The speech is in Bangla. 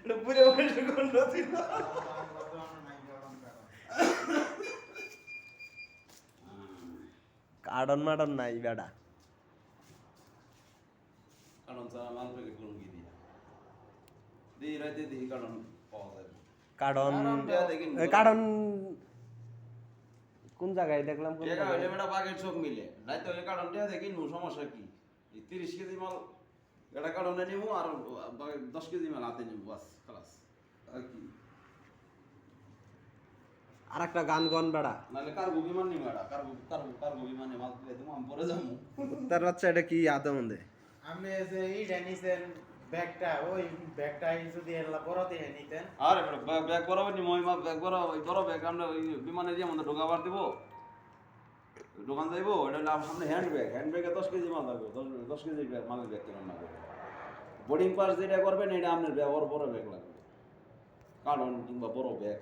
এটা পুরো বয়সে গন্ধ ছিল কার্ডন মাডন নাই বেটা কারণ স্যার মাল প্যাকেট করুন কি দিয়া দিই রাতে দিই কারণ পাওয়া যাবে কার্ডন দেখেন কার্ডন কোন জায়গায় দেখলাম কোন টাকা জায়গায়? হইলে বেটা বাগের চোখ মিলে রাতে ওই কারণটা দেখি নু সমস্যা কি এই 30 কেজি মাল এটা কারণে নিমু আর 10 কেজি মাল হাতে নিমু বাস খালাস আর কি আর একটা গান গন বেড়া নাহলে কার্গো বিমান নিমু এটা কার্গো বিমানে মাল তুলে দেবো আমি পরে যাবো তার বাচ্চা এটা কি আদা মন্দে আপনি যে এই জানিছেন ব্যাগটা ওই ব্যাগটা যদি এলা বড় দিয়ে নিতেন আরে ব্যাগ বরাবর নিমু ওই ব্যাগ বড় ব্যাগ আমরা ওই বিমানে দিয়ে আমাদের ঢোকাবার দিব দোকান যাইবো এটা সামনে হ্যান্ড ব্যাগে 10 কেজি মাল লাগবে 10 কেজি ব্যাগ মালের ব্যাগ কেন না করবে বোর্ডিং পাস যেটা করবেন এটা আপনার বড় ব্যাগ লাগবে কারণ কিংবা বড় ব্যাগ